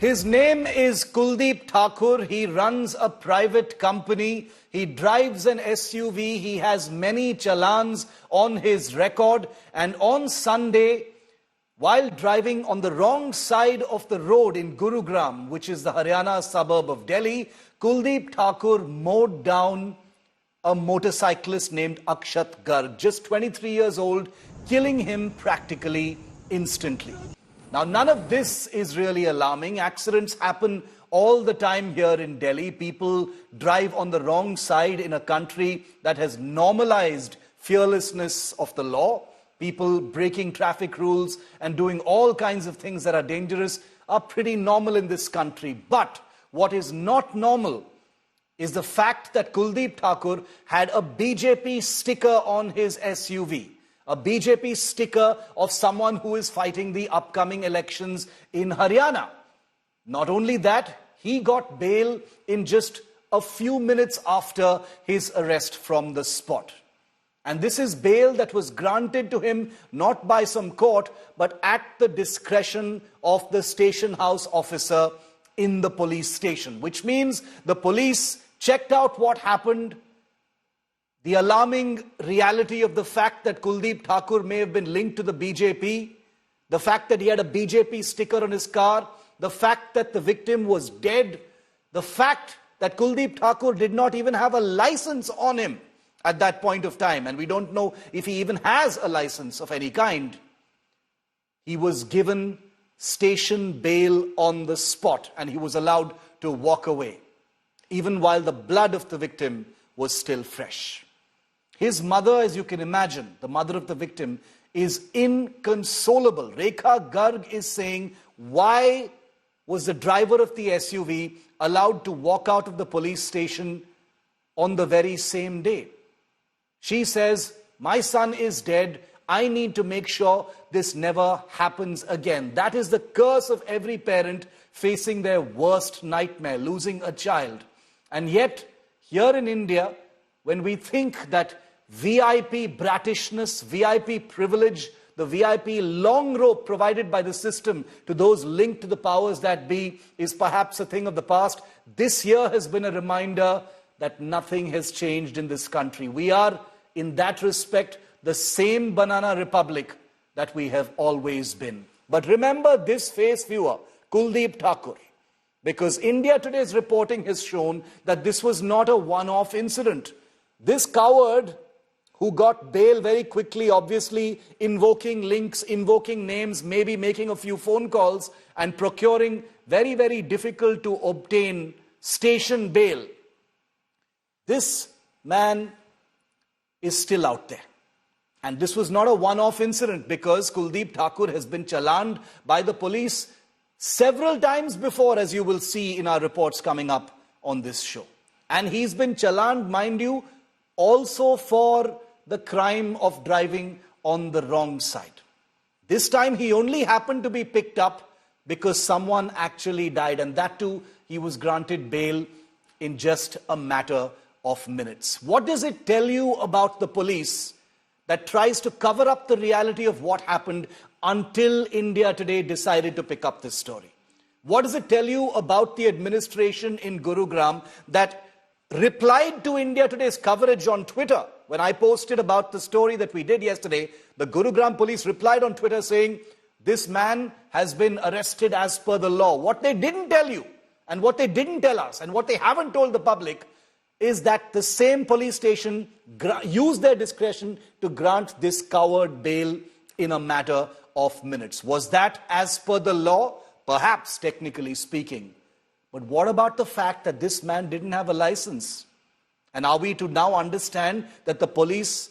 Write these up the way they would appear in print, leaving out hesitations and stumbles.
His name is Kuldeep Thakur. He runs a private company. He drives an SUV. He has many challans on his record. And on Sunday, while driving on the wrong side of the road in Gurugram, which is the Haryana suburb of Delhi, Kuldeep Thakur mowed down a motorcyclist named Akshat Garg, just 23 years old, killing him practically instantly. Now, none of this is really alarming. Accidents happen all the time here in Delhi. People drive on the wrong side in a country that has normalized fearlessness of the law. People breaking traffic rules and doing all kinds of things that are dangerous are pretty normal in this country. But what is not normal is the fact that Kuldeep Thakur had a BJP sticker on his SUV. A BJP sticker of someone who is fighting the upcoming elections in Haryana. Not only that, he got bail in just a few minutes after his arrest from the spot. And this is bail that was granted to him not by some court, but at the discretion of the station house officer in the police station, which means the police checked out what happened. The alarming reality of the fact that Kuldeep Thakur may have been linked to the BJP, the fact that he had a BJP sticker on his car, the fact that the victim was dead, the fact that Kuldeep Thakur did not even have a license on him at that point of time, and we don't know if he even has a license of any kind. He was given station bail on the spot and he was allowed to walk away, even while the blood of the victim was still fresh. His mother, as you can imagine, the mother of the victim, is inconsolable. Rekha Garg is saying, why was the driver of the SUV allowed to walk out of the police station on the very same day? She says, my son is dead. I need to make sure this never happens again. That is the curse of every parent facing their worst nightmare, losing a child. And yet, here in India, when we think that VIP bratishness, VIP privilege, the VIP long rope provided by the system to those linked to the powers that be is perhaps a thing of the past, this year has been a reminder that nothing has changed in this country. We are, in that respect, the same banana republic that we have always been. But remember this face, viewer, Kuldeep Thakur, because India Today's reporting has shown that this was not a one-off incident. This coward who got bail very quickly, obviously invoking links, invoking names, maybe making a few phone calls and procuring very, very difficult to obtain station bail. This man is still out there. And this was not a one-off incident, because Kuldeep Thakur has been challaned by the police several times before, as you will see in our reports coming up on this show. And he's been challaned, mind you, also for the crime of driving on the wrong side. This time he only happened to be picked up because someone actually died, and that too he was granted bail in just a matter of minutes. What does it tell you about the police that tries to cover up the reality of what happened until India Today decided to pick up this story? What does it tell you about the administration in Gurugram that replied to India Today's coverage on Twitter? When I posted about the story that we did yesterday, the Gurugram police replied on Twitter saying, this man has been arrested as per the law. What they didn't tell you, and what they didn't tell us, and what they haven't told the public, is that the same police station used their discretion to grant this coward bail in a matter of minutes. Was that as per the law? Perhaps, technically speaking. But what about the fact that this man didn't have a license? And are we to now understand that the police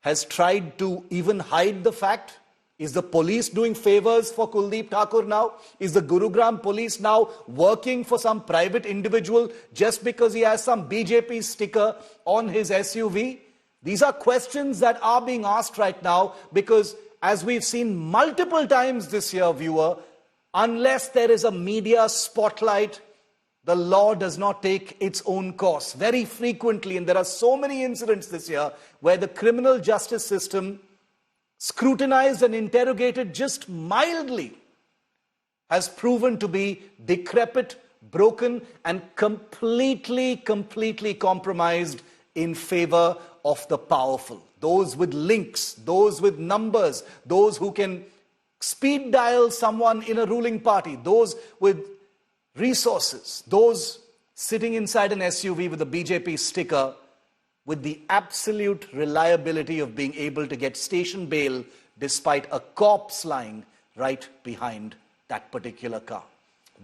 has tried to even hide the fact? Is the police doing favors for Kuldeep Thakur now? Is the Gurugram police now working for some private individual just because he has some BJP sticker on his SUV? These are questions that are being asked right now, because as we've seen multiple times this year, viewer, unless there is a media spotlight, the law does not take its own course. Very frequently, and there are so many incidents this year where the criminal justice system scrutinized and interrogated just mildly has proven to be decrepit, broken, and completely compromised in favor of the powerful. Those with links, those with numbers, those who can speed dial someone in a ruling party, those with resources, those sitting inside an SUV with a BJP sticker, with the absolute reliability of being able to get station bail despite a corpse lying right behind that particular car.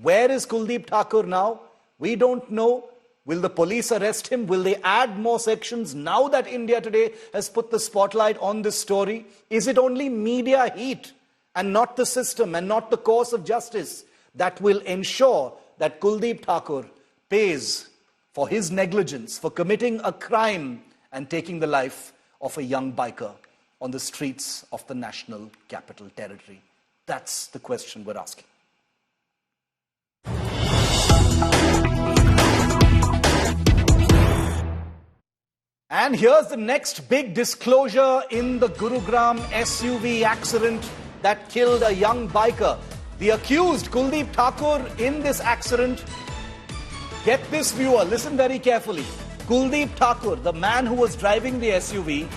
Where is Kuldeep Thakur now? We don't know. Will the police arrest him? Will they add more sections now that India Today has put the spotlight on this story? Is it only media heat and not the system and not the course of justice that will ensure that Kuldeep Thakur pays for his negligence, for committing a crime and taking the life of a young biker on the streets of the National Capital Territory? That's the question we're asking. And here's the next big disclosure in the Gurugram SUV accident that killed a young biker. The accused, Kuldeep Thakur, in this accident, get this, viewer, listen very carefully. Kuldeep Thakur, the man who was driving the SUV,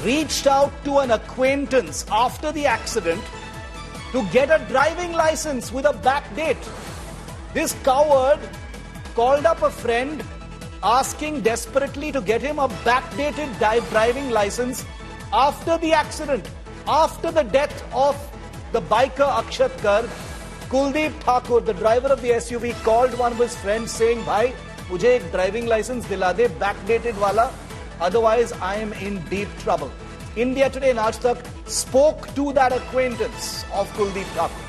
reached out to an acquaintance after the accident to get a driving license with a back date. This coward called up a friend asking desperately to get him a backdated driving license after the accident, after the death of the biker Akshat Garg. Kuldeep Thakur, the driver of the SUV, called one of his friends saying, "Bhai, mujhe ek driving license dila de, backdated wala, otherwise I am in deep trouble." India Today and Aaj Tak spoke to that acquaintance of Kuldeep Thakur.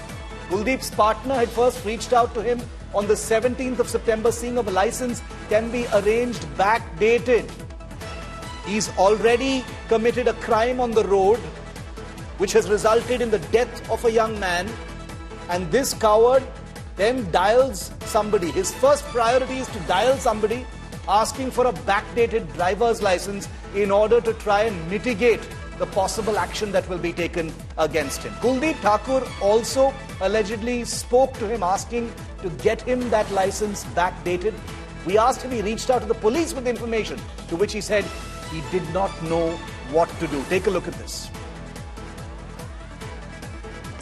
Kuldeep's partner had first reached out to him on the 17th of September, seeing if a license can be arranged backdated. He's already committed a crime on the road, which has resulted in the death of a young man. And this coward then dials somebody. His first priority is to dial somebody asking for a backdated driver's license in order to try and mitigate the possible action that will be taken against him. Kuldeep Thakur also allegedly spoke to him asking to get him that license backdated. We asked if he reached out to the police with information, to which he said he did not know what to do. Take a look at this.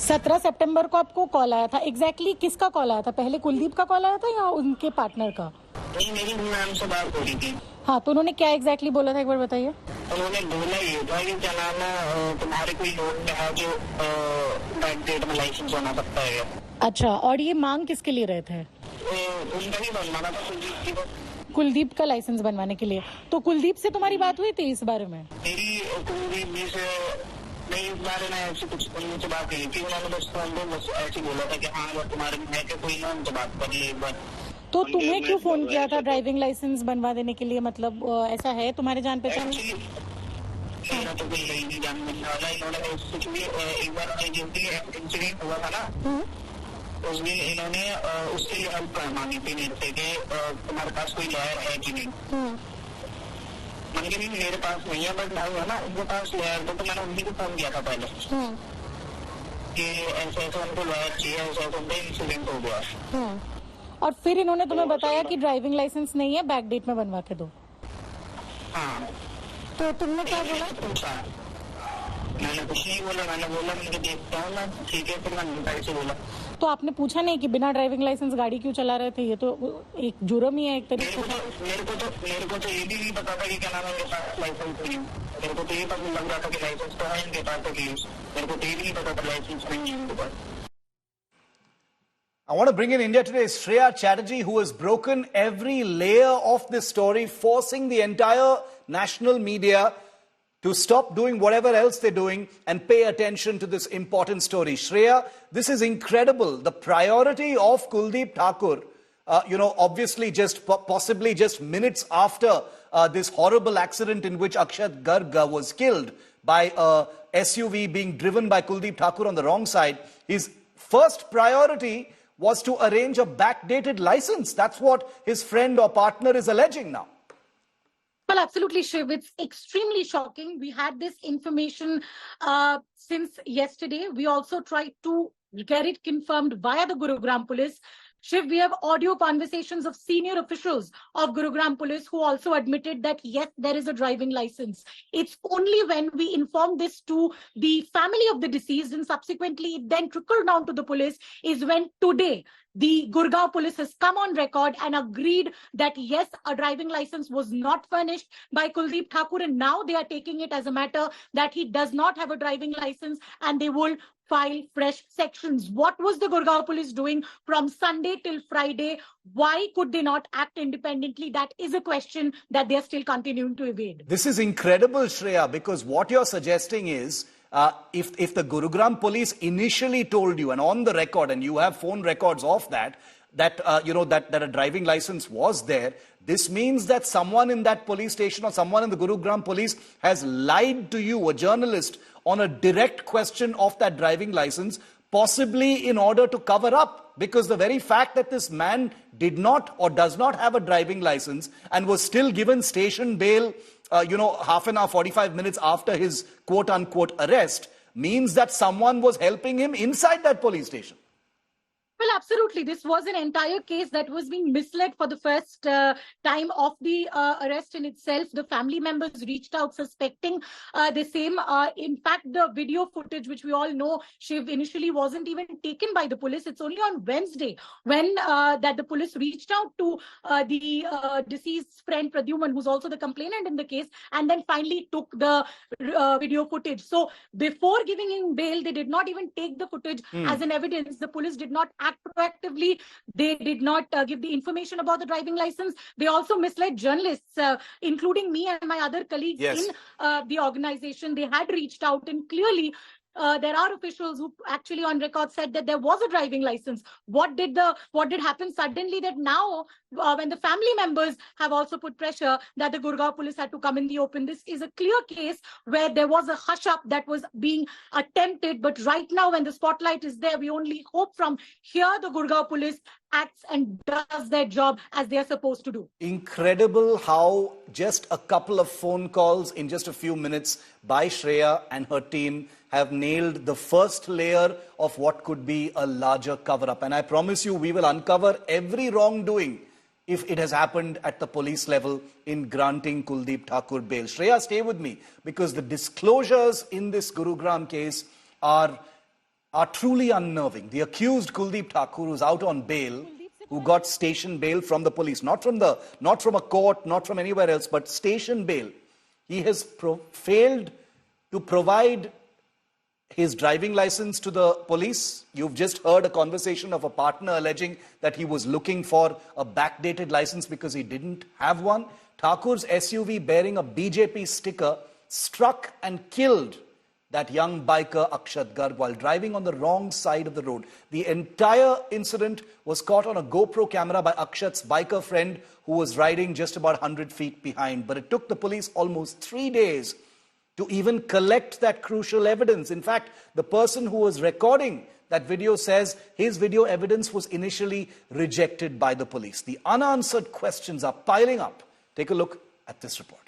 17 सितंबर को आपको call आया था. Exactly किसका call आया था? पहले कुलदीप का call आया था या उनके पार्टनर का? नहीं, मेरी मैम से बात हो रही थी. हाँ, तो उन्होंने क्या एग्जैक्टली बोला था, एक बार बताइए. उन्होंने बोला ये था कि क्या नाम है, तुम्हारे कोई लोग में है जो बैकडेट में लाइसेंस होना सकता है. अच्छा, और ये मांग किसके लिए रहे थे? उनका ही बनवाना था, कुलदीप की. कुलदीप का लाइसेंस बनवाने के लिए. तो कुलदीप से तुम्हारी बात हुई थी इस बारे में? मेरी कुलदीप जी से नहीं, इस बारे में ऐसी कुछ उनसे बात नहीं थी. उन्होंने बस ऐसे बोला था कि हाँ, अगर तुम्हारे में है कोई ना, उनसे बात कर ली एक बार. तो तुम्हें क्यों फोन किया था ड्राइविंग लाइसेंस बनवा देने के लिए? मतलब ऐसा है तुम्हारे जान पहचान? तो कोई नहीं जान वाला. इन्होंने कुछ भी एक बार इंसिडेंट हुआ था ना, उसमें इन्होंने उससे हेल्प मांगी थी मेरे से कि तुम्हारे पास कोई लॉयर है कि नहीं. मैंने कहा मेरे पास नहीं है, बट भाई है ना उनके पास लॉयर. तो मैंने उन्हीं को फोन किया था पहले कि ऐसे ऐसे उनको लॉयर चाहिए, ऐसे ऐसे उनका इंसिडेंट हो गया. और फिर इन्होंने तुम्हें बताया कि ड्राइविंग लाइसेंस नहीं है, बैक डेट में बनवा के दो. हाँ. तो तुमने क्या बोला? पूछा. मैंने कुछ नहीं बोला. मैंने बोला मैं देखता हूँ ना, ठीक है. फिर मैंने से बोला. तो आपने पूछा नहीं कि बिना ड्राइविंग लाइसेंस गाड़ी क्यों चला रहे थे? ये तो एक जुर्म ही है एक तरीके से. मेरे को तो ये भी नहीं पता था कि क्या नाम है मेरे पास लाइसेंस नहीं. मेरे को तो ये पता लग रहा था कि लाइसेंस तो है इनके पास. मेरे को तो ये भी नहीं पता था लाइसेंस नहीं है इनके पास. I want to bring in India Today's Shreya Chatterjee, who has broken every layer of this story, forcing the entire national media to stop doing whatever else they're doing and pay attention to this important story. Shreya, this is incredible. The priority of Kuldeep Thakur, obviously just possibly just minutes after this horrible accident in which Akshat Garg was killed by a SUV being driven by Kuldeep Thakur on the wrong side, his first priority was to arrange a backdated license. That's what his friend or partner is alleging now. Well, absolutely, Shiv. It's extremely shocking. We had this information since yesterday. We also tried to get it confirmed via the Gurugram police. Shiv, we have audio conversations of senior officials of Gurugram police who also admitted that yes, there is a driving license. It's only when we informed this to the family of the deceased and subsequently it then trickled down to the police is when today the Gurgaon police has come on record and agreed that yes, a driving license was not furnished by Kuldeep Thakur, and now they are taking it as a matter that he does not have a driving license and they will file fresh sections. What was the Gurgaon police doing from Sunday till Friday? Why could they not act independently? That is a question that they are still continuing to evade. This is incredible, Shreya, because what you're suggesting is if the Gurugram police initially told you, and on the record, and you have phone records of that a driving license was there, this means that someone in that police station or someone in the Gurugram police has lied to you, a journalist, on a direct question of that driving license, possibly in order to cover up. Because the very fact that this man did not or does not have a driving license and was still given station bail, half an hour, 45 minutes after his quote-unquote arrest, means that someone was helping him inside that police station. Well, absolutely. This was an entire case that was being misled for the first time of the arrest in itself. The family members reached out suspecting the same. In fact, the video footage, which we all know, Shiv, initially wasn't even taken by the police. It's only on Wednesday when that the police reached out to the deceased friend Pradyuman, who's also the complainant in the case, and then finally took the video footage. So before giving him bail, they did not even take the footage as an evidence. The police did not act proactively. They did not give the information about the driving license. They also misled journalists, including me and my other colleagues in the organization. They had reached out and clearly there are officials who actually on record said that there was a driving license. What did happen suddenly that now when the family members have also put pressure that the Gurgaon police had to come in the open? This is a clear case where there was a hush up that was being attempted. But right now when the spotlight is there, we only hope from here the Gurgaon police acts and does their job as they are supposed to do. Incredible how just a couple of phone calls in just a few minutes by Shreya and her team have nailed the first layer of what could be a larger cover-up. And I promise you, we will uncover every wrongdoing if it has happened at the police level in granting Kuldeep Thakur bail. Shreya, stay with me, because the disclosures in this Gurugram case are truly unnerving. The accused Kuldeep Thakur, who's out on bail, who got station bail from the police, not from a court, not from anywhere else, but station bail. He has failed to provide his driving license to the police. You've just heard a conversation of a partner alleging that he was looking for a backdated license because he didn't have one. Thakur's SUV bearing a BJP sticker struck and killed that young biker Akshat Garg while driving on the wrong side of the road. The entire incident was caught on a GoPro camera by Akshat's biker friend who was riding just about 100 feet behind. But it took the police almost 3 days to even collect that crucial evidence. In fact, the person who was recording that video says his video evidence was initially rejected by the police. The unanswered questions are piling up. Take a look at this report.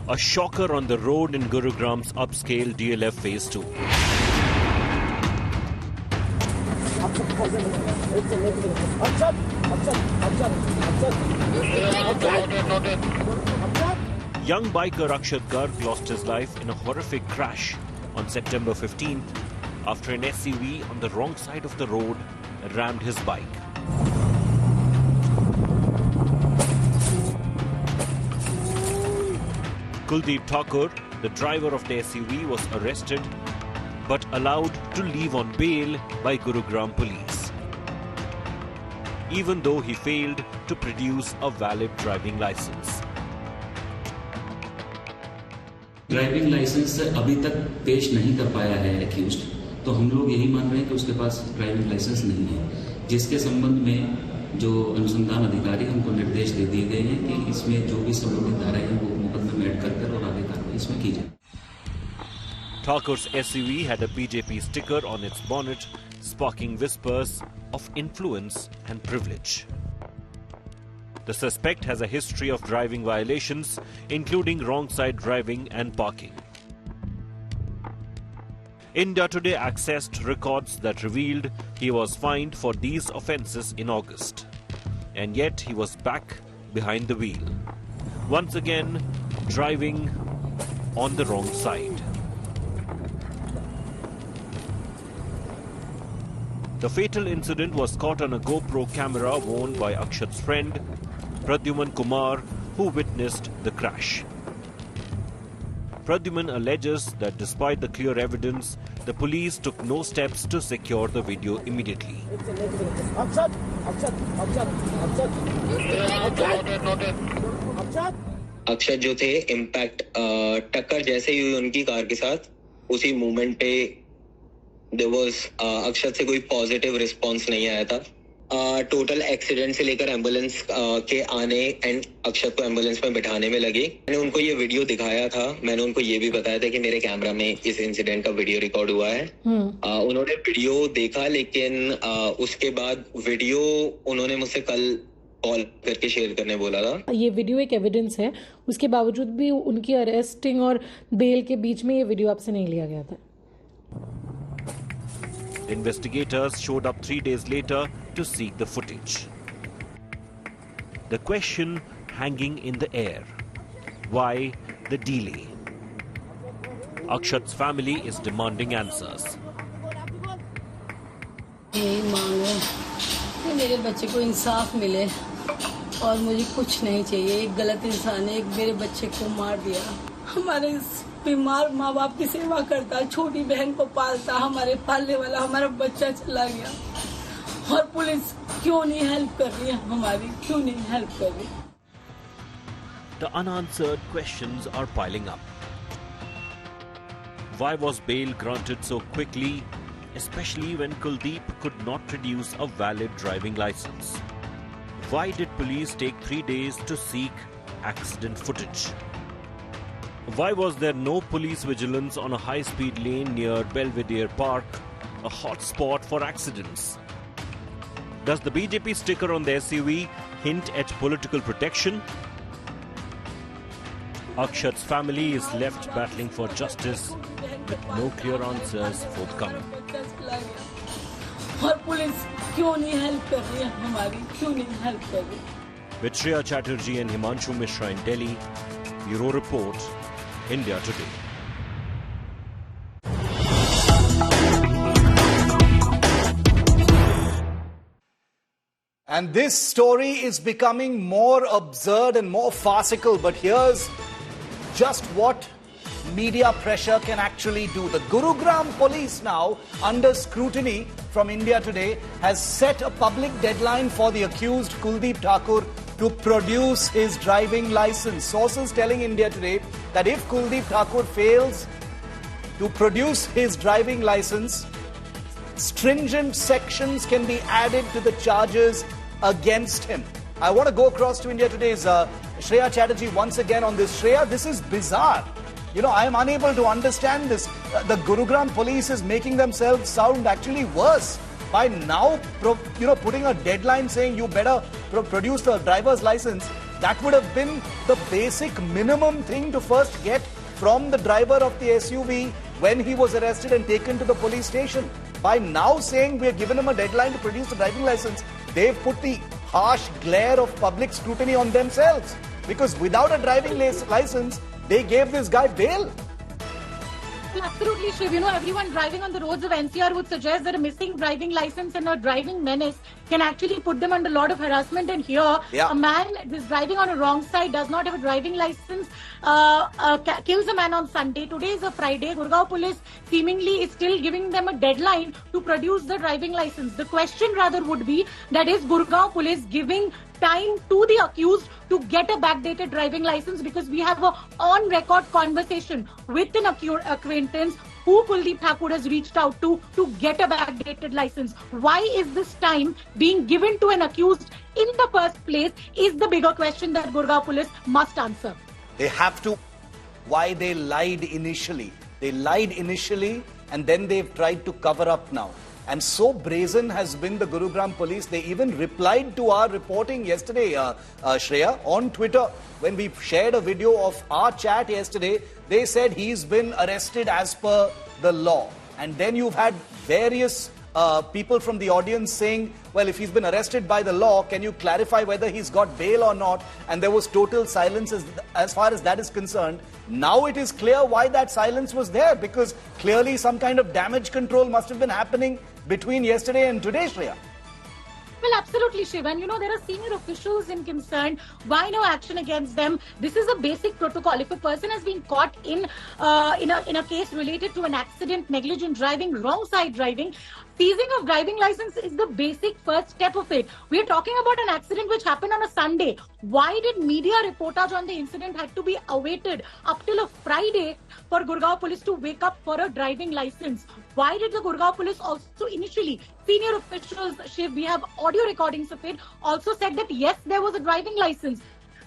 A shocker on the road in Gurugram's upscale DLF Phase 2. Young biker Akshat Garg lost his life in a horrific crash on September 15th after an SUV on the wrong side of the road rammed his bike. Kuldeep Thakur, the driver of the SUV, was arrested but allowed to leave on bail by Gurugram police, even though he failed to produce a valid driving license. Driving license अभी तक पेश नहीं कर पाया है accused, तो हम लोग यही मान रहे हैं कि उसके पास ड्राइविंग लाइसेंस नहीं है, जिसके संबंध में जो अनुसंधान अधिकारी हमको निर्देश दे दिए गए हैं कि इसमें जो भी संबंधित धाराएं हैं वो मुकदमे में ऐड कर और आगे कार्रवाई इसमें की जाए. Thakur's SUV had a BJP sticker on its bonnet, sparking whispers of influence and privilege. The suspect has a history of driving violations, including wrong side driving and parking. India Today accessed records that revealed he was fined for these offences in August. And yet he was back behind the wheel. Once again, driving on the wrong side. The fatal incident was caught on a GoPro camera worn by Akshat's friend, Pradyuman Kumar, who witnessed the crash. Pradyuman alleges that despite the clear evidence, the police took no steps to secure the video immediately. अक्षत जो थे impact टक्कर जैसे ही हुई उनकी car के साथ उसी movement पे देयर वाज अक्षत से कोई पॉजिटिव रिस्पांस नहीं आया था. टोटल एक्सीडेंट से लेकर एम्बुलेंस के आने एंड अक्षत को एम्बुलेंस में बिठाने में लगी. मैंने उनको ये वीडियो दिखाया था. मैंने उनको ये भी बताया था कि मेरे कैमरा में इस इंसिडेंट का वीडियो रिकॉर्ड हुआ है. उन्होंने वीडियो देखा, लेकिन उसके बाद वीडियो उन्होंने मुझसे कल कॉल करके शेयर करने बोला था. ये वीडियो एक एविडेंस है, उसके बावजूद भी उनकी अरेस्टिंग और बेल के बीच में ये वीडियो आपसे नहीं लिया गया था. Investigators showed up 3 days later to seek the footage. The question hanging in the air: why the delay? Akshat's family is demanding answers. यही मांग है कि मेरे बच्चे को इंसाफ मिले और मुझे कुछ नहीं चाहिए. एक गलत इंसान ने एक मेरे बच्चे को मार दिया. हमारे बीमार माँ बाप की सेवा करता, छोटी बहन को पालता, हमारे पालने वाला हमारा बच्चा चला गया. और पुलिस क्यों नहीं हेल्प कर रही है हमारी, क्यों नहीं हेल्प कर रही? The unanswered questions are piling up. Why was bail granted so quickly, especially when Kuldeep could not produce a valid driving license? Why did police take 3 days to seek accident footage? Why was there no police vigilance on a high-speed lane near Belvedere Park, a hot spot for accidents? Does the BJP sticker on the SUV hint at political protection? Akshat's family is left battling for justice with no clear answers forthcoming. और police क्यों नहीं help कर रही है हमारी, क्यों नहीं help कर रही? With Shreya Chatterjee and Himanshu Mishra in Delhi, Bureau Report, India Today. And this story is becoming more absurd and more farcical, but here's just what media pressure can actually do. The Gurugram police now, under scrutiny from India Today, has set a public deadline for the accused Kuldeep Thakur to produce his driving license. Sources telling India Today that if Kuldeep Thakur fails to produce his driving license, stringent sections can be added to the charges against him. I want to go across to India Today's Shreya Chatterjee once again on this. Shreya, this is bizarre. You know, I am unable to understand this. The Gurugram police is making themselves sound actually worse by now, putting a deadline saying you better produce the driver's license. That would have been the basic minimum thing to first get from the driver of the SUV when he was arrested and taken to the police station. By now saying we have given him a deadline to produce the driving license, they've put the harsh glare of public scrutiny on themselves. Because without a driving license, they gave this guy bail. Well, absolutely, Shiv. You know, everyone driving on the roads of NCR would suggest that a missing driving license and a driving menace can actually put them under a lot of harassment. And here, a man is driving on a wrong side, does not have a driving license, kills a man on Sunday. Today is a Friday. Gurgaon police seemingly is still giving them a deadline to produce the driving license. The question rather would be that is Gurgaon police giving time to the accused to get a backdated driving license, because we have a on-record conversation with an acquaintance who Kuldeep Thakur has reached out to get a backdated license. Why is this time being given to an accused in the first place is the bigger question that Gurgaon police must answer. They have to. Why they lied initially. They lied initially and then they've tried to cover up now. And so brazen has been the Gurugram police. They even replied to our reporting yesterday, Shreya, on Twitter. When we shared a video of our chat yesterday, they said he's been arrested as per the law. And then you've had various people from the audience saying, well, if he's been arrested by the law, can you clarify whether he's got bail or not? And there was total silence as far as that is concerned. Now it is clear why that silence was there, because clearly some kind of damage control must have been happening between yesterday and today, Shreya. Well, absolutely, Shiv. And there are senior officials in concern. Why no action against them? This is a basic protocol. If a person has been caught in a case related to an accident, negligent driving, wrong side driving, seizing of driving license is the basic first step of it. We are talking about an accident which happened on a Sunday. Why did media reportage on the incident had to be awaited up till a Friday for Gurgaon police to wake up for a driving license? Why did the Gurgaon police also initially, senior officials, Shiv, we have audio recordings of it, also said that yes, there was a driving license.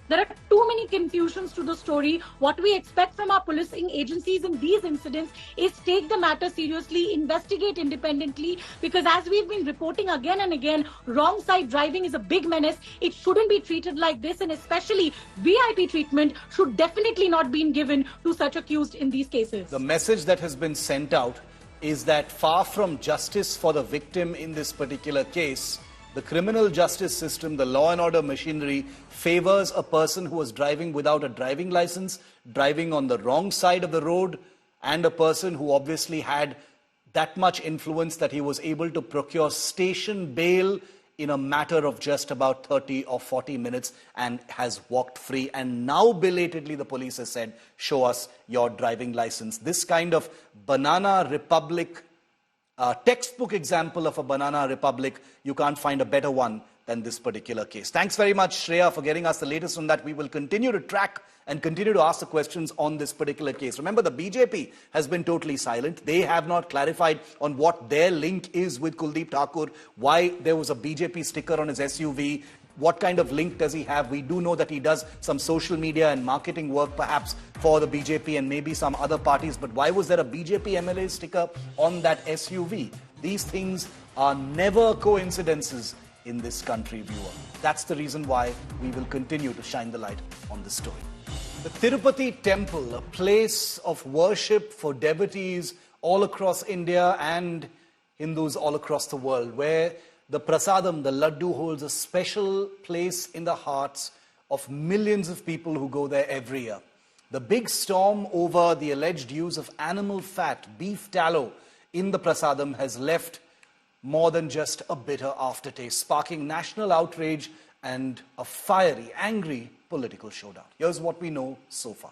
There are too many confusions to the story. What we expect from our policing agencies in these incidents is take the matter seriously, investigate independently, because as we've been reporting again and again, wrong side driving is a big menace. It shouldn't be treated like this, and especially VIP treatment should definitely not be given to such accused in these cases. The message that has been sent out is that far from justice for the victim in this particular case, the criminal justice system, the law and order machinery, favors a person who was driving without a driving license, driving on the wrong side of the road, and a person who obviously had that much influence that he was able to procure station bail in a matter of just about 30 or 40 minutes and has walked free. And now belatedly the police has said, show us your driving license. This kind of banana republic, textbook example of a banana republic, you can't find a better one than this particular case. Thanks very much, Shreya, for getting us the latest on that. We will continue to track and continue to ask the questions on this particular case. Remember, the BJP has been totally silent. They have not clarified on what their link is with Kuldeep Thakur, why there was a BJP sticker on his SUV, what kind of link does he have? We do know that he does some social media and marketing work perhaps for the BJP and maybe some other parties, but why was there a BJP MLA sticker on that SUV? These things are never coincidences in this country, viewer. That's the reason why we will continue to shine the light on this story. The Tirupati temple, a place of worship for devotees all across India and Hindus all across the world, where the Prasadam, the laddu, holds a special place in the hearts of millions of people who go there every year. The big storm over the alleged use of animal fat, beef tallow, in the Prasadam has left more than just a bitter aftertaste, sparking national outrage and a fiery, angry political showdown. Here's what we know so far.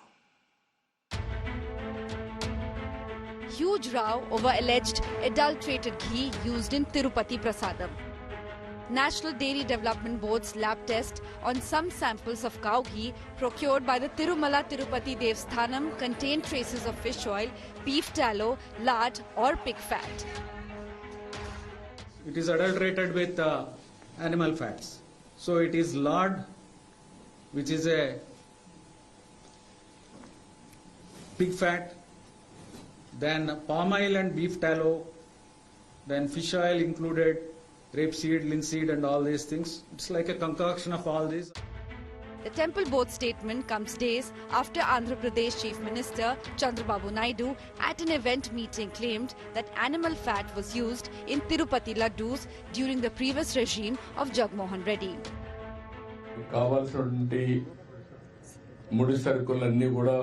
Huge row over alleged adulterated ghee used in Tirupati Prasadam. National Dairy Development Board's lab test on some samples of cow ghee procured by the Tirumala Tirupati Devsthanam contained traces of fish oil, beef tallow, lard or pig fat. It is adulterated with animal fats. So it is lard, which is a pig fat, then palm oil and beef tallow, then fish oil included, rapeseed, linseed and all these things. It's like a concoction of all these. The temple board statement comes days after Andhra Pradesh Chief Minister Chandrababu Naidu at an event meeting claimed that animal fat was used in Tirupati laddus during the previous regime of Jagmohan Reddy. కావాల్సినటువంటి ముడి సరుకులన్నీ కూడా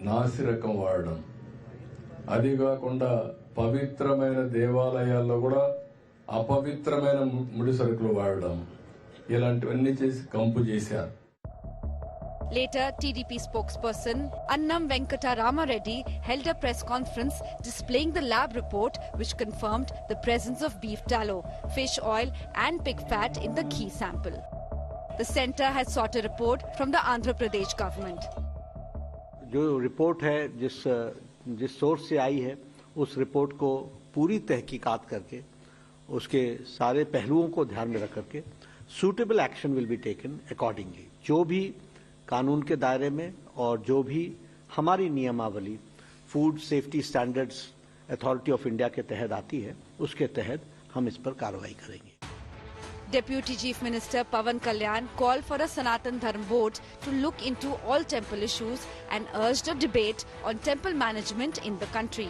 నాసి రకం వాడడం, అది కాకుండా పవిత్రమైన దేవాలయాల్లో కూడా అపవిత్రమైన ముడి సరుకులు వాడడం, ఇలాంటివన్నీ చేసి కంపు చేశారు. Later, TDP spokesperson Annam Venkata Rama Reddy held a press conference displaying the lab report which confirmed the presence of beef tallow, fish oil and pig fat in the ghee sample. The centre has sought a report from the Andhra Pradesh government. जो report है जिस source से आई है, उस report को पूरी तहकीकात करके उसके सारे पहलुओं को ध्यान में रख करके suitable action will be taken accordingly. जो भी कानून के दायरे में और जो भी हमारी नियमावली, food safety standards authority of India के तहत आती है, उसके तहत हम इस पर कार्रवाई करेंगे। Deputy Chief Minister Pawan Kalyan called for a Sanatan Dharm board to look into all temple issues and urged a debate on temple management in the country.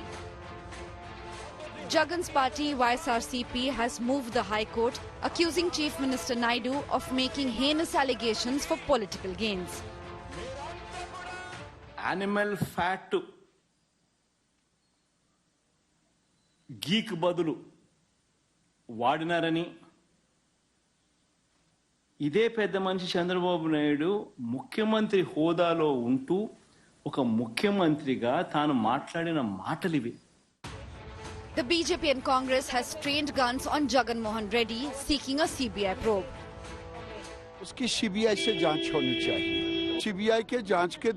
Jagan's party YSRCP has moved the High Court, accusing Chief Minister Naidu of making heinous allegations for political gains. Animal fat geek బదులు వాడినారని ఇదే పెద్ద మనిషి చంద్రబాబు నాయుడు ముఖ్యమంత్రి హోదాలో ఉంటూ ఒక ముఖ్యమంత్రిగా తాను మాట్లాడిన మాటలివి. The BJP and Congress has trained guns on Jagan Mohan Reddy, seeking a CBI probe. उसकी CBI से जांच होनी चाहिए. CBI के जांच के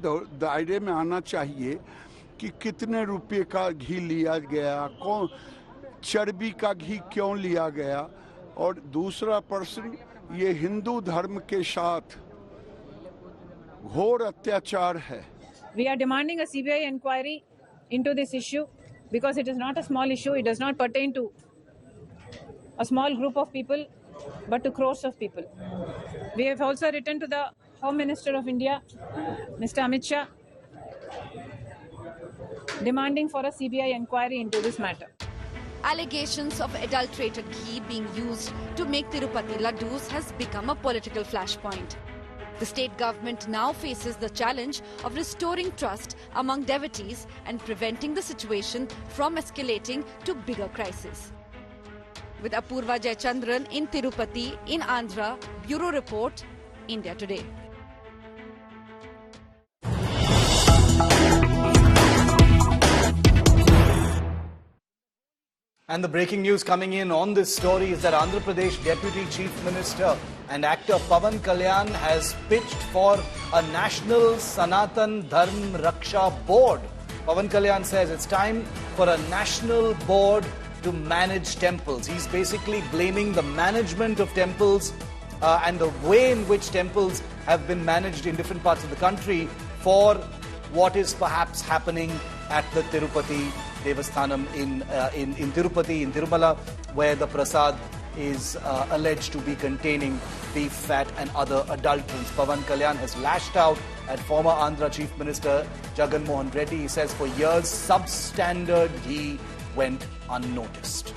दायरे में आना चाहिए कि कितने रुपए का घी लिया गया, कौन चर्बी का घी क्यों लिया गया, और दूसरा प्रश्न, ये हिंदू धर्म के साथ घोर अत्याचार है. We are demanding a CBI inquiry into this issue because it is not a small issue. It does not pertain to a small group of people, but to crores of people. We have also written to the Home Minister of India, Mr. Amit Shah, demanding for a CBI inquiry into this matter. Allegations of adulterated ghee being used to make Tirupati laddus has become a political flashpoint. The state government now faces the challenge of restoring trust among devotees and preventing the situation from escalating to bigger crisis. With Apurva Jayachandran in Tirupati, in Andhra, Bureau Report, India Today. And the breaking news coming in on this story is that Andhra Pradesh Deputy Chief Minister and actor Pawan Kalyan has pitched for a national Sanatan Dharm Raksha board. Pawan Kalyan says it's time for a national board to manage temples. He's basically blaming the management of temples and the way in which temples have been managed in different parts of the country for what is perhaps happening at the Tirupati Devasthanam in Tirupati, in Tirumala, where the Prasad is alleged to be containing beef fat and other adulterants. Pawan Kalyan has lashed out at former Andhra Chief Minister Jagan Mohan Reddy. He says for years substandard ghee went unnoticed.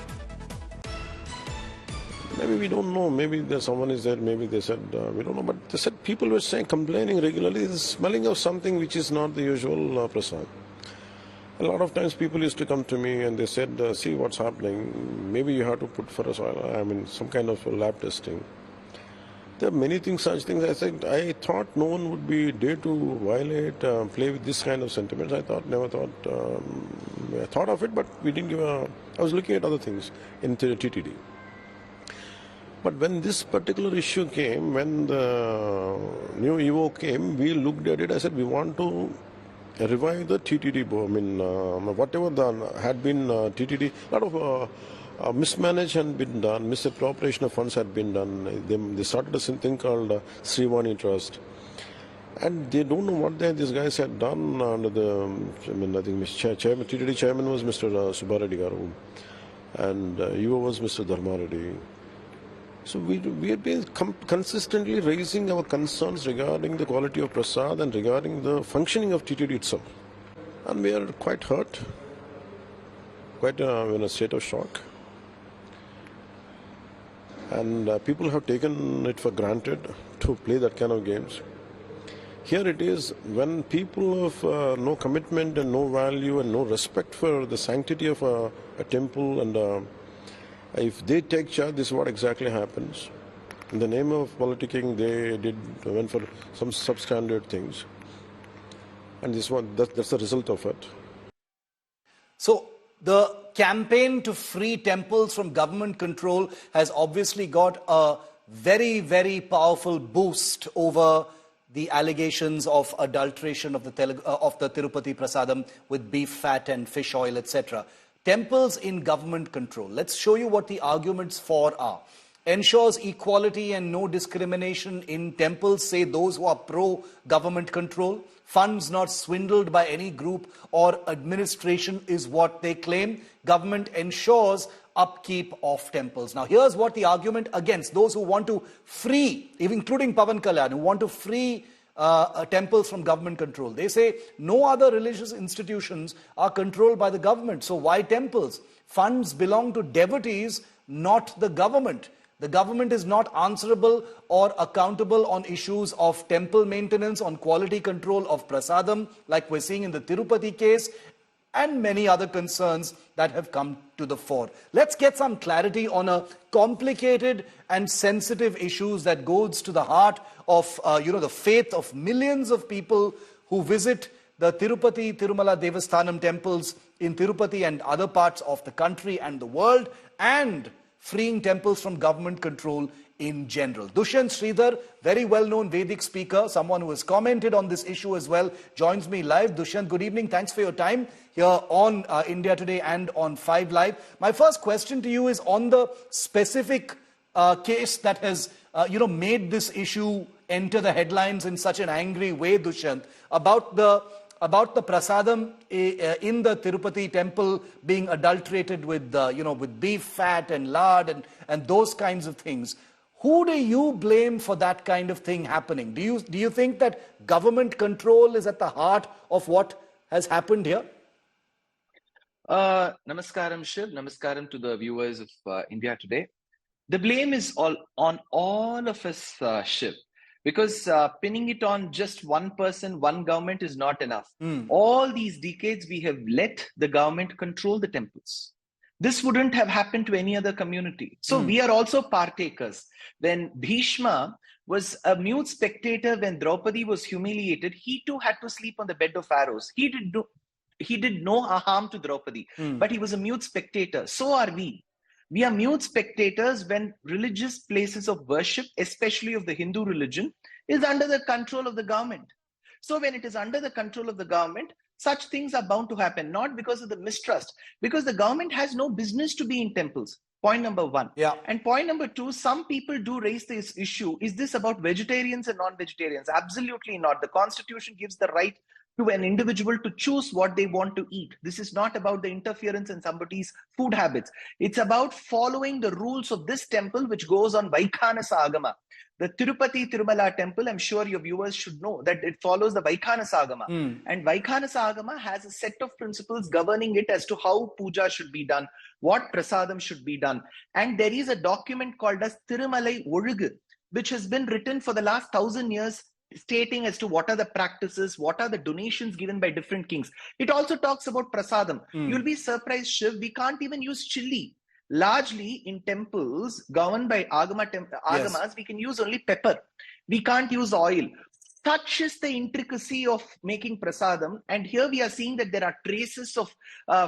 Maybe we don't know. Maybe someone is there. Maybe they said, we don't know. But they said people were saying, complaining regularly, the smelling of something which is not the usual Prasad. A lot of times people used to come to me and they said, see what's happening. Maybe you have to put for us, some kind of lab testing. There are many things, such things. I thought no one would be dare to violate, play with this kind of sentiments. I thought of it, but we didn't give I was looking at other things in the TTD. But when this particular issue came, when the new EO came, we looked at it. I said, we want to revive the TTD. Whatever had been TTD, a lot of mismanagement had been done, misappropriation of funds had been done. They started a thing called Srivani Trust. And they don't know what these guys had done under the, I think TTD chairman was Mr. Subbareddy Garu, and EO was Mr. Dharmareddy. So we have been consistently raising our concerns regarding the quality of Prasad and regarding the functioning of TTD itself. And we are quite hurt, quite in a state of shock. And people have taken it for granted to play that kind of games. Here it is, when people of no commitment and no value and no respect for the sanctity of a temple, and if they take charge, this is what exactly happens. In the name of politicking, they went for some substandard things. And that's the result of it. So the campaign to free temples from government control has obviously got a very, very powerful boost over the allegations of adulteration of the Tirupati Prasadam with beef fat and fish oil, etc. Temples in government control. Let's show you what the arguments for are. ensures equality and no discrimination in temples, say those who are pro-government control. Funds not swindled by any group or administration is what they claim. Government ensures upkeep of temples. Now, here's what the argument against those who want to free, including Pawan Kalyan, who want to free temples from government control. They say no other religious institutions are controlled by the government. So why temples? Funds belong to devotees, not the government. The government is not answerable or accountable on issues of temple maintenance, on quality control of prasadam, like we're seeing in the Tirupati case, and many other concerns that have come to the fore. Let's get some clarity on a complicated and sensitive issues that goes to the heart of the faith of millions of people who visit the Tirupati, Tirumala Devasthanam temples in Tirupati and other parts of the country and the world, and freeing temples from government control in general. Dushyant Sridhar, very well-known Vedic speaker, someone who has commented on this issue as well, joins me live. Dushyant, good evening. Thanks for your time here on India Today and on 5 Live. My first question to you is on the specific case that has made this issue enter the headlines in such an angry way, Dushyant, about the prasadam in the Tirupati temple being adulterated with with beef fat and lard and those kinds of things. Who do you blame for that kind of thing happening? Do you think that government control is at the heart of what has happened here? Namaskaram, Shiv. Namaskaram to the viewers of India Today. The blame is on all of us, Shiv. Because pinning it on just one person, one government is not enough. All these decades, we have let the government control the temples. This wouldn't have happened to any other community. So we are also partakers. When Bhishma was a mute spectator, when Draupadi was humiliated, he too had to sleep on the bed of arrows. He did no harm to Draupadi, but he was a mute spectator. So are we. We are mute spectators when religious places of worship, especially of the Hindu religion, is under the control of the government. So when it is under the control of the government, such things are bound to happen, not because of the mistrust, because the government has no business to be in temples. Point number one. Yeah. And point number two, some people do raise this issue. Is this about vegetarians and non-vegetarians? Absolutely not. The Constitution gives the right to an individual to choose what they want to eat. This is not about the interference in somebody's food habits. It's about following the rules of this temple, which goes on Vaikhanasa Agama. The Tirupati Tirumala temple, I'm sure your viewers should know that it follows the Vaikhanasa Agama. And Vaikhanasa Agama has a set of principles governing it as to how puja should be done, what prasadam should be done. And there is a document called as Tirumalai Olugu, which has been written for the last 1,000 years, stating as to what are the practices, what are the donations given by different kings. It also talks about prasadam. You'll be surprised, Shiv, we can't even use chili. Largely in temples governed by agamas, we can use only pepper. We can't use oil. Such is the intricacy of making prasadam. And here we are seeing that there are traces of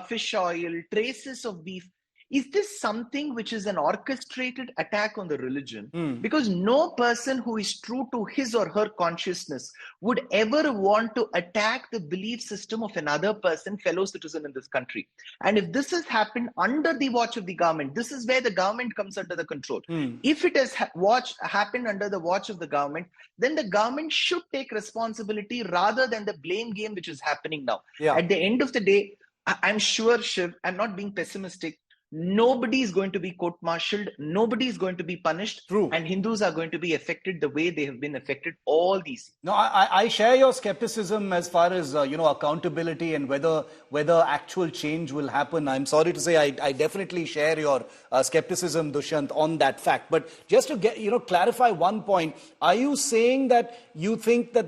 fish oil, traces of beef. Is this something which is an orchestrated attack on the religion? Because no person who is true to his or her consciousness would ever want to attack the belief system of another person, fellow citizen in this country. And if this has happened under the watch of the government, this is where the government comes under the control. If it has happened under the watch of the government, then the government should take responsibility rather than the blame game which is happening now. At the end of the day, I'm sure, Shiv, I'm not being pessimistic, nobody is going to be court-martialed, nobody is going to be punished. True. And Hindus are going to be affected the way they have been affected all these years. No, I share your skepticism as far as accountability and whether actual change will happen. I'm sorry to say I definitely share your skepticism, Dushyant, on that fact. But just to get clarify one point, are you saying that you think that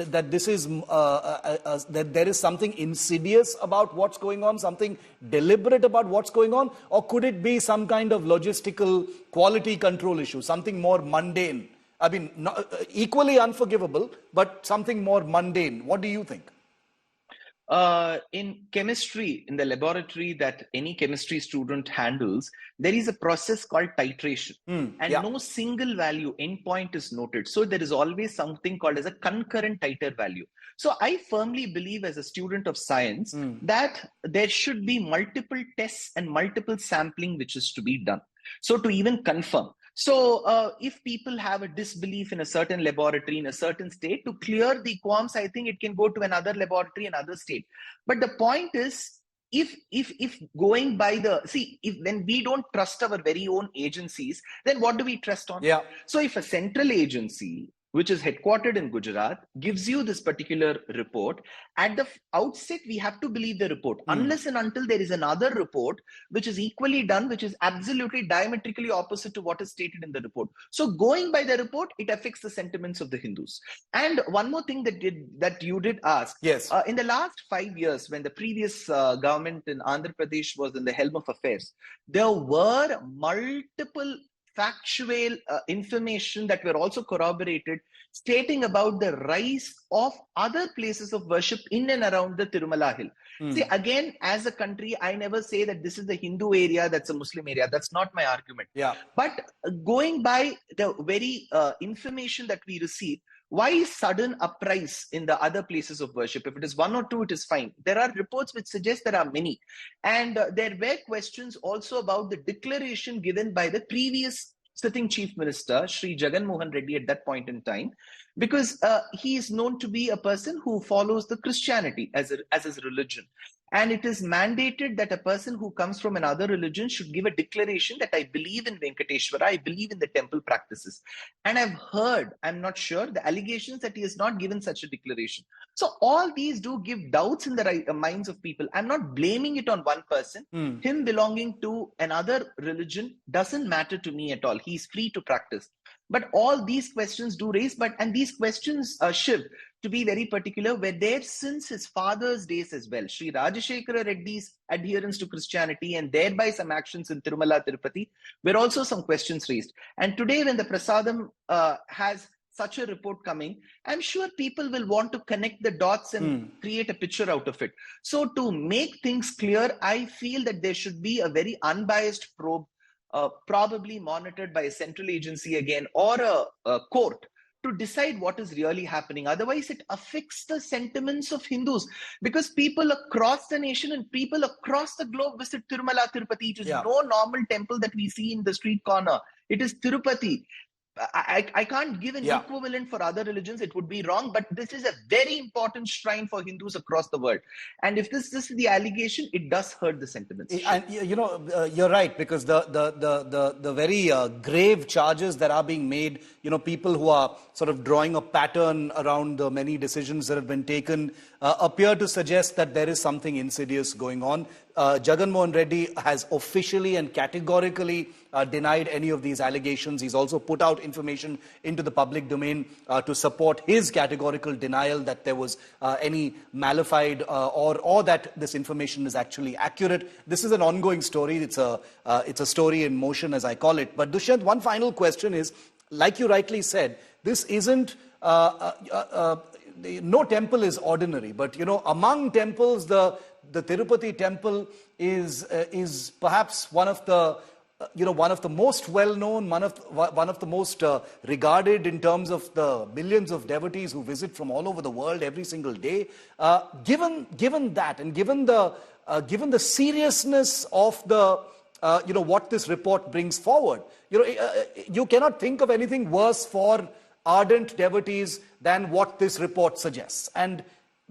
that this is that there is something insidious about what's going on, something deliberate about what's going on, or could it be some kind of logistical quality control issue, something more mundane? I mean, equally unforgivable, but something more mundane. What do you think? In chemistry, in the laboratory that any chemistry student handles, there is a process called titration. No single value endpoint is noted. So there is always something called as a concurrent titer value. So I firmly believe as a student of science that there should be multiple tests and multiple sampling which is to be done. So to even confirm. So if people have a disbelief in a certain laboratory in a certain state, to clear the qualms, I think it can go to another laboratory, another state. But the point is, if going by when we don't trust our very own agencies, then what do we trust on? Yeah. So if a central agency, which is headquartered in Gujarat, gives you this particular report, at the outset, we have to believe the report, unless and until there is another report which is equally done, which is absolutely diametrically opposite to what is stated in the report. So going by the report, it affects the sentiments of the Hindus. And one more thing that you did ask. Yes. In the last 5 years, when the previous government in Andhra Pradesh was in the helm of affairs, there were multiple factual information that were also corroborated, stating about the rise of other places of worship in and around the Tirumala hill. See, again, as a country, I never say that this is the Hindu area, that's a Muslim area. That's not my argument. Yeah. But going by the very information that we receive, why sudden uprise in the other places of worship? If it is one or two, it is fine. There are reports which suggest there are many. And there were questions also about the declaration given by the previous sitting chief minister, Sri Jagan Mohan Reddy, at that point in time, because he is known to be a person who follows the Christianity as his religion. And it is mandated that a person who comes from another religion should give a declaration that I believe in Venkateshwara, I believe in the temple practices. And I've heard, I'm not sure, the allegations that he has not given such a declaration. So all these do give doubts in the minds of people. I'm not blaming it on one person. Him belonging to another religion doesn't matter to me at all. He's free to practice. But all these questions do raise, and these questions, Shiv, to be very particular, were there since his father's days as well. Sri Rajashekara Reddy's adherence to Christianity and thereby some actions in Tirumala, Tirupati, were also some questions raised. And today when the Prasadam has such a report coming, I'm sure people will want to connect the dots and create a picture out of it. So to make things clear, I feel that there should be a very unbiased probe, probably monitored by a central agency again, or a court, to decide what is really happening. Otherwise, it affects the sentiments of Hindus, because people across the nation and people across the globe visit Tirumala, Tirupati. It is no normal temple that we see in the street corner. It is Tirupati. I can't give an equivalent for other religions. It would be wrong, but this is a very important shrine for Hindus across the world. And if this is the allegation, it does hurt the sentiments. And you're right, because the very grave charges that are being made, people who are sort of drawing a pattern around the many decisions that have been taken appear to suggest that there is something insidious going on. Jagan Mohan Reddy has officially and categorically denied any of these allegations. He's also put out information into the public domain to support his categorical denial that there was any malified or that this information is actually accurate. This is an ongoing story. It's a story in motion, as I call it. But Dushyant, one final question is, like you rightly said, this isn't no temple is ordinary, but among temples, the Tirupati temple is perhaps one of the most well-known, one of the most regarded in terms of the millions of devotees who visit from all over the world every single day. Given that, and given the seriousness of the what this report brings forward, you cannot think of anything worse for ardent devotees than what this report suggests. And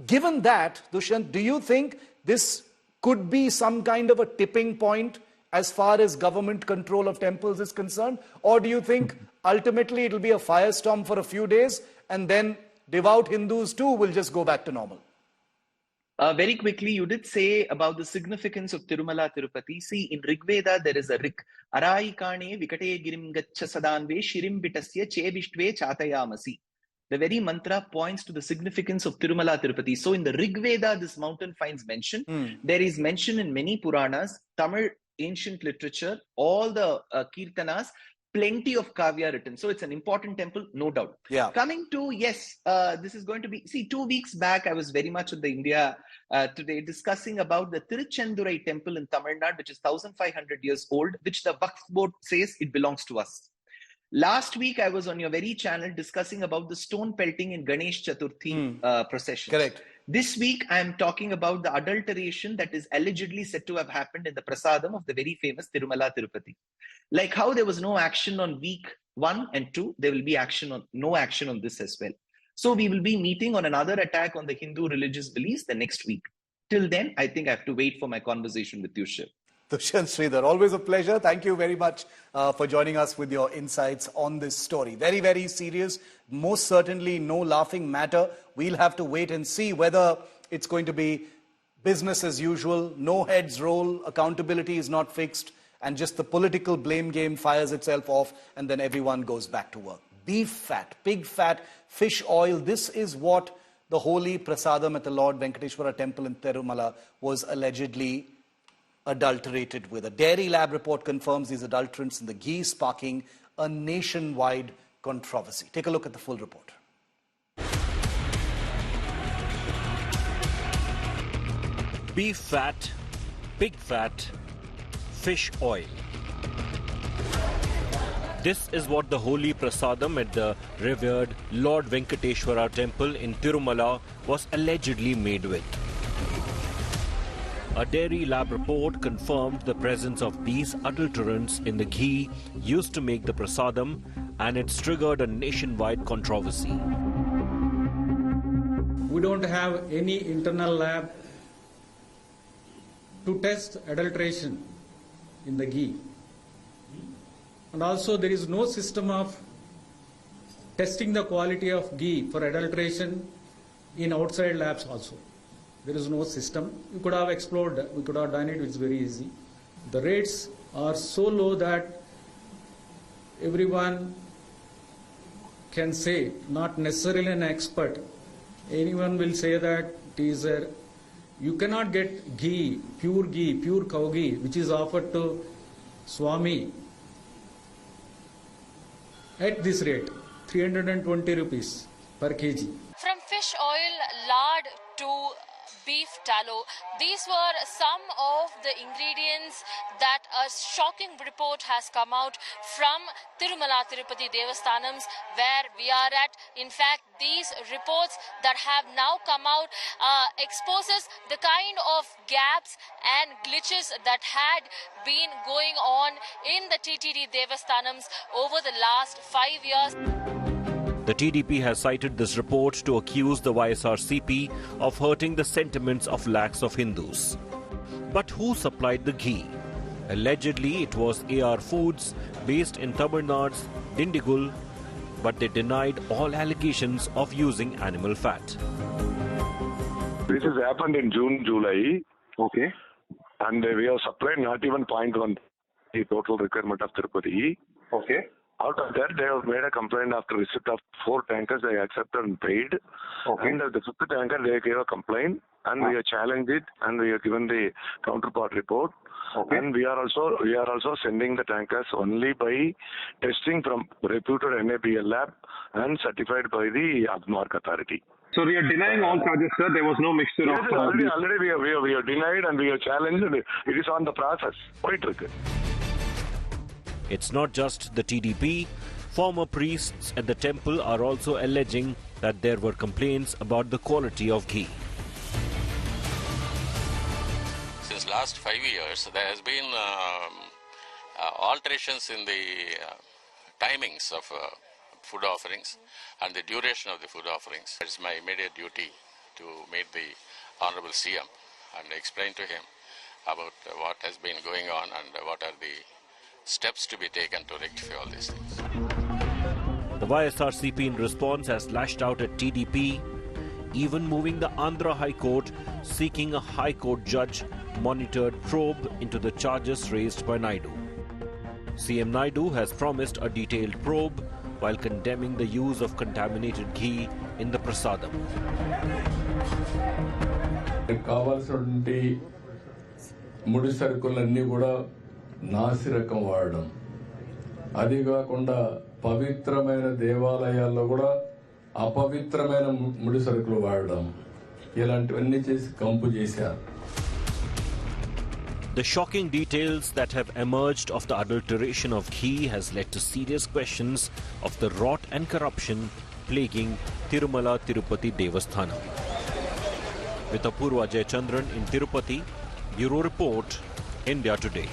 given that, Dushyant, do you think this could be some kind of a tipping point as far as government control of temples is concerned? Or do you think ultimately it will be a firestorm for a few days and then devout Hindus too will just go back to normal? Very quickly, you did say about the significance of Tirumala Tirupati. See, in Rigveda, there is a Rik. Arai kane vikate girim gaccha sadanve shirim bitasya chevishtve chatayamasi. The very mantra points to the significance of Tirumala Tirupati. So in the Rigveda, this mountain finds mention. There is mention in many Puranas, Tamil ancient literature, all the Kirtanas, plenty of Kavya written. So it's an important temple, no doubt. Yeah. Coming to, this is going to be, 2 weeks back, I was very much in the India today discussing about the Tiruchendurai temple in Tamil Nadu, which is 1,500 years old, which the Waqf board says it belongs to us. Last week, I was on your very channel discussing about the stone pelting in Ganesh Chaturthi procession. Correct. This week, I am talking about the adulteration that is allegedly said to have happened in the Prasadam of the very famous Tirumala Tirupati. Like how there was no action on week 1 and 2, there will be no action on this as well. So we will be meeting on another attack on the Hindu religious beliefs the next week. Till then, I think I have to wait for my conversation with you, Shiv. Dushyant Sridhar, always a pleasure. Thank you very much for joining us with your insights on this story. Very, very serious. Most certainly no laughing matter. We'll have to wait and see whether it's going to be business as usual, no heads roll, accountability is not fixed, and just the political blame game fires itself off, and then everyone goes back to work. Beef fat, pig fat, fish oil, this is what the holy Prasadam at the Lord Venkateshwara temple in Tirumala was allegedly adulterated with. A dairy lab report confirms these adulterants in the ghee, sparking a nationwide controversy. Take a look at the full report. Beef fat, pig fat, fish oil. This is what the holy Prasadam at the revered Lord Venkateshwara temple in Tirumala was allegedly made with. A dairy lab report confirmed the presence of these adulterants in the ghee used to make the Prasadam, and it's triggered a nationwide controversy. We don't have any internal lab to test adulteration in the ghee. And also there is no system of testing the quality of ghee for adulteration in outside labs also. There is no system. We could have explored, we could have done it, it's very easy. The rates are so low that everyone can say, not necessarily an expert, anyone will say that it is a, you cannot get ghee, pure cow ghee, which is offered to Swami at this rate, 320 rupees per kg. From fish oil, lard to beef tallow, these were some of the ingredients that a shocking report has come out from Tirumala Tirupati Devasthanams, where we are at. In fact, these reports that have now come out exposes the kind of gaps and glitches that had been going on in the TTD Devasthanams over the last 5 years. The TDP has cited this report to accuse the YSRCP of hurting the sentiments of lakhs of Hindus. But who supplied the ghee? Allegedly, it was AR Foods based in Tamil Nadu's Dindigul, but they denied all allegations of using animal fat. This has happened in June, July. Okay. And we have supplied not even 0.1 the total requirement of Tirupati. Okay. Out of that, they have made a complaint after receipt of 4 tankers. They accepted and paid. Okay. And the 5th tanker, they gave a complaint, and we have challenged it, and we have given the counterpart report. Okay. And we are also sending the tankers only by testing from reputed NABL lab and certified by the Mark Authority. So we are denying all charges, sir. There was no mixture yes, of. Already we have denied and we have challenged, and it is on the process. Quite tricky. It's not just the TDP. Former priests at the temple are also alleging that there were complaints about the quality of ghee. Since last 5 years, there has been alterations in the timings of food offerings and the duration of the food offerings. It's my immediate duty to meet the Honorable CM and explain to him about what has been going on and what are the steps to be taken to rectify all these things. The YSRCP in response has lashed out at TDP, even moving the Andhra High Court, seeking a High Court judge monitored probe into the charges raised by Naidu. CM Naidu has promised a detailed probe while condemning the use of contaminated ghee in the Prasadam. ముడి సరుకులన్నీ కూడా నాసిరకం వాడడం, అది కాకుండా పవిత్రమైన దేవాలయాల్లో కూడా అపవిత్రమైన ముడి సరుకులు వాడడం, ఇలాంటివన్నీ చేసి కంపు చేశారు. The shocking details that have emerged of the adulteration of ghee has led to serious questions of the rot and corruption plaguing Tirumala Tirupati Devasthanam. With Apurva Jayachandran in Tirupati, Bureau Report, India Today.